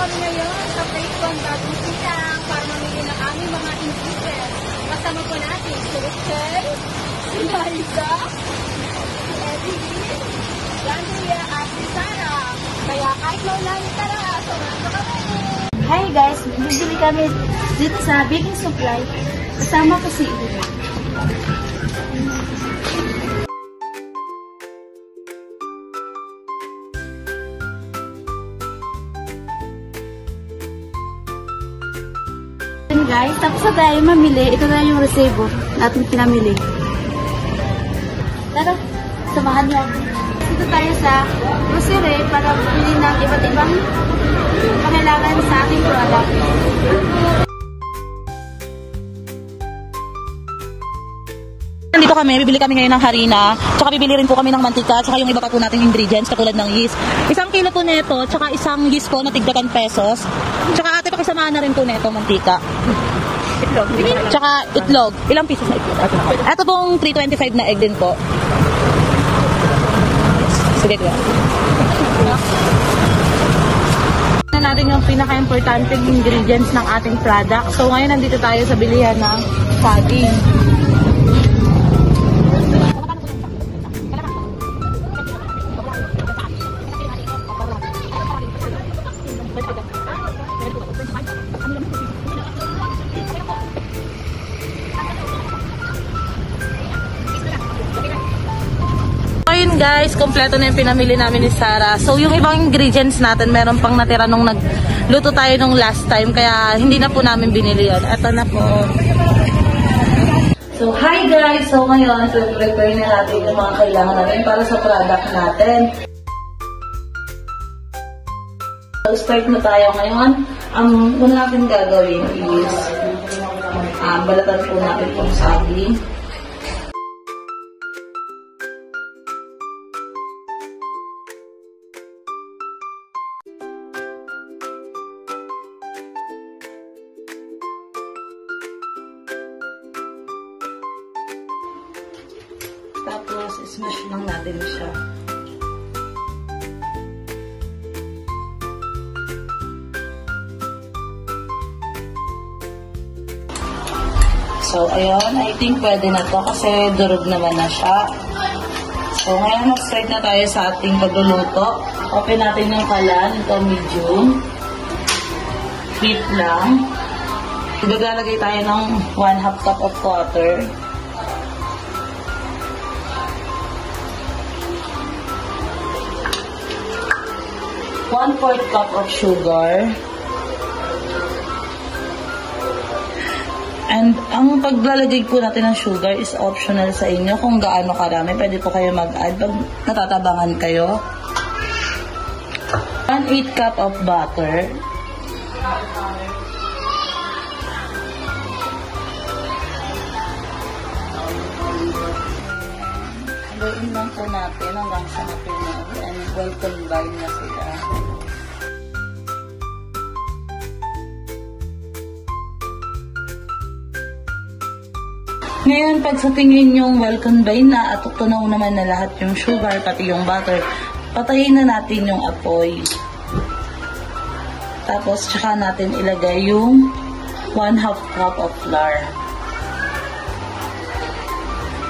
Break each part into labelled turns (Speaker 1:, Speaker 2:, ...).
Speaker 1: kami ngayon sa Phase 1 Bagong Silang para mamili ng aming mga ingredients. Kasama po natin si Rachel, si Liza, si Evelyn, si Andrea at si Sarah. Kaya kahit maulan, tara, samahan mo kami!
Speaker 2: Hi guys, bibili kami dito sa baking supply. Kasama ko si Ida. Guys, tapos na tayo mamili. Ito na yung resibo natin pinamili. Tara, samahan niyo. Dito tayo sa grocery para bumili ng iba't ibang pangailangan sa ating product.
Speaker 3: Nandito kami, bibili kami ngayon ng harina, tsaka bibili rin po kami ng mantika, tsaka yung iba pa po nating ingredients katulad ng yeast. 1 kilo po nito, tsaka isang yeast po na tigda 10 pesos. Tsaka ate pakisamahan na rin po nito mantika. Itlog. Tsaka itlog. Ilang pieces na itlog? Ito pong 325 na egg din po. Sige ko. Na natin yung pinaka-importanting ingredients ng ating product. So ngayon nandito tayo sa bilihan ng saging. Ayun guys, kompleto na yung pinamili namin ni Sarah. So yung ibang ingredients natin, meron pang natira nung nagluto tayo nung last time. Kaya hindi na po namin binili yun. Ito na po. So hi guys! So ngayon, prepare na natin yung mga kailangan natin para sa product natin. So start na tayo ngayon. Ang una natin gagawin is balatan po natin yung saging. Tapos, smash lang natin siya. So, ayun. I think pwede na to kasi durog naman na siya. So, ngayon mag-start na tayo sa ating pagluluto. Open natin yung kalan. Ito medium. Heat lang. Gagalagay tayo ng 1/2 cup of water. One-4 cup of sugar. And ang paglalagay po natin ng sugar is optional sa inyo kung gaano karami. Pwede po kayo mag-add pag natatabangan kayo. 1/8 cup of butter. Haluin lang po natin hanggang sa matunaw and well combine na sila. Ngayon, pag sa tingin yung well combine na at tunaw naman na lahat yung sugar, pati yung butter, patayin na natin yung apoy. Tapos, tsaka natin ilagay yung 1/2 cup of flour.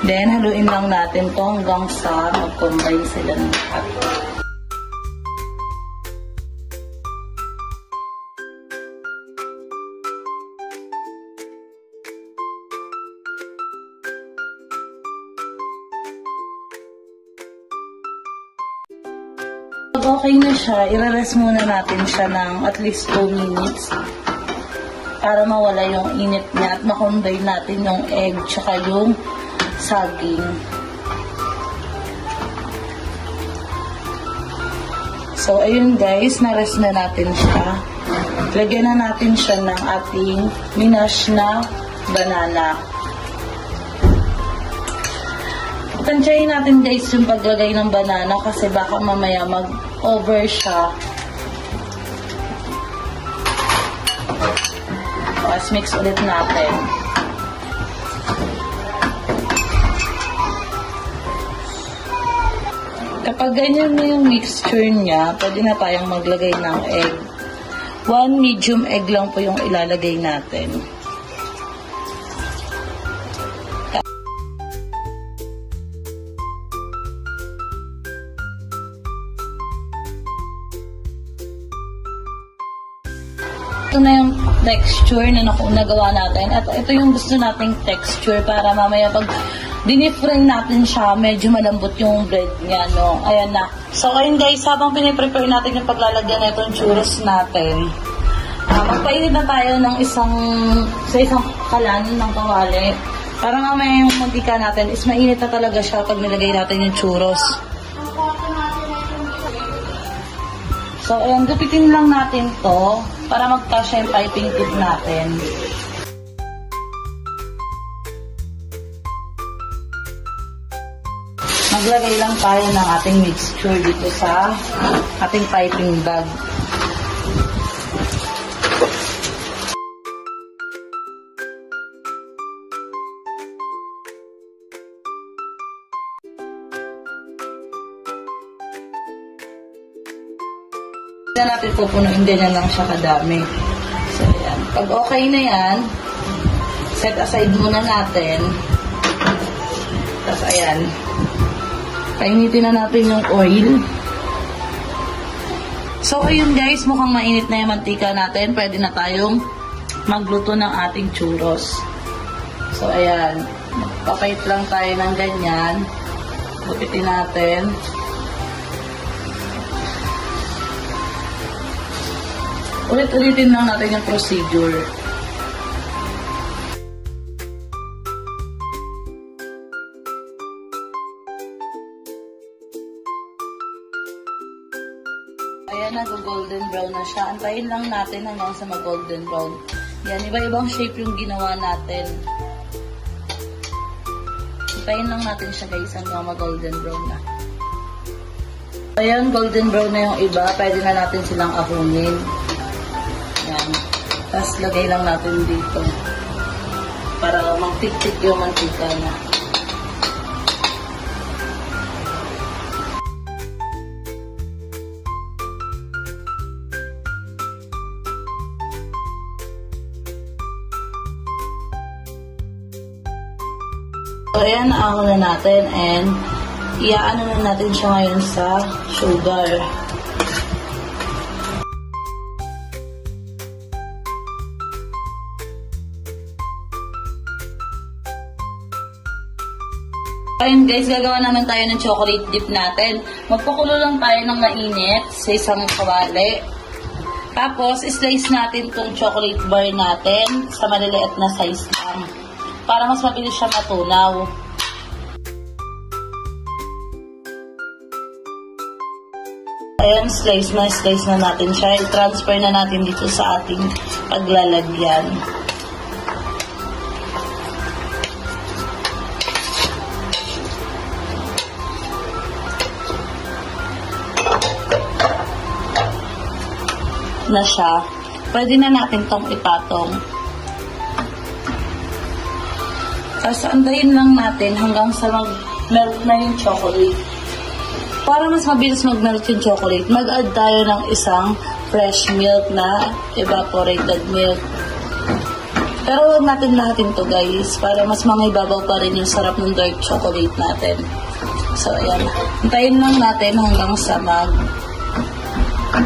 Speaker 3: Then, haluin lang natin to hanggang sa mag-combine sila ng lahat. Pag okay na siya, i-rest muna natin siya ng at least 2 minutes para mawala yung init niya at ma-combine natin yung egg tsaka yung saging. So, ayun guys, na-rest na natin siya. Lagyan na natin siya ng ating minash na banana. Tansyahin natin guys yung paglagay ng banana kasi baka mamaya mag-over siya. Tapos mix ulit natin. Kapag ganyan na yung mixture niya, pwede na tayong maglagay ng egg. 1 medium egg lang po yung ilalagay natin. Ito na yung texture na nagawa natin. At ito yung gusto nating texture para mamaya pag dinifray natin siya, medyo malambot yung bread niya, no? Ayan na. So, ayun guys, habang piniprepare natin yung paglalagyan na itong churros natin, magpainit na tayo ng isang kalan ng kawali para mamaya yung mantika natin is mainit na talaga siya pag nilagay natin yung churros. So, ayan, gupitin lang natin to para magkasya yung piping tip natin. Maglagay lang tayo ng ating mixture dito sa ating piping bag. Na natin pupunuin, ganyan lang siya kadami. So, ayan. Pag okay na yan, set aside muna natin. Tapos, ayan. Painitin na natin yung oil. So, ayun guys, mukhang mainit na yung mantika natin. Pwede na tayong magluto ng ating churros. So, ayan. Magpapait lang tayo ng ganyan. Lupitin natin. Ulit-ulitin lang natin yung procedure. Ayan, nag-golden brown na siya. Antayin lang natin hanggang sa mag-golden brown. Yan, iba-ibang shape yung ginawa natin. Antayin lang natin siya guys hanggang mag-golden brown na. Ayan, golden brown na yung iba. Pwede na natin silang ahunin. Yan. Tapos lagay lang natin dito para magtik-tik yung mantika na. So, ayan, naahon na natin and iaano na natin siya ngayon sa sugar. Ayun guys, gagawa naman tayo ng chocolate dip natin. Magpakulo lang tayo ng mainit sa isang kawali. Tapos, slice natin itong chocolate bar natin sa maliliit na size lang. Para mas mabilis siya matunaw. Ayan, slice na natin siya. I-transfer na natin dito sa ating paglalagyan. Na siya, pwede na natin tong ipatong. Tapos antayin lang natin hanggang sa mag-melt na yung chocolate. Para mas mabilis mag-melt yung chocolate, mag-add tayo ng isang fresh milk na evaporated milk. Pero huwag natin lahatin to guys, para mas mangibabaw pa rin yung sarap ng dark chocolate natin. So ayan, antayin lang natin hanggang sa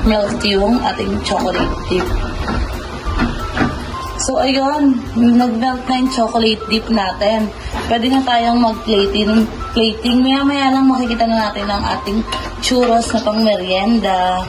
Speaker 3: melt yung ating chocolate dip. So, ayun, nag-melt na yung chocolate dip natin. Pwede na tayong mag-plating. Maya-maya lang makikita na natin ang ating churros na pang merienda.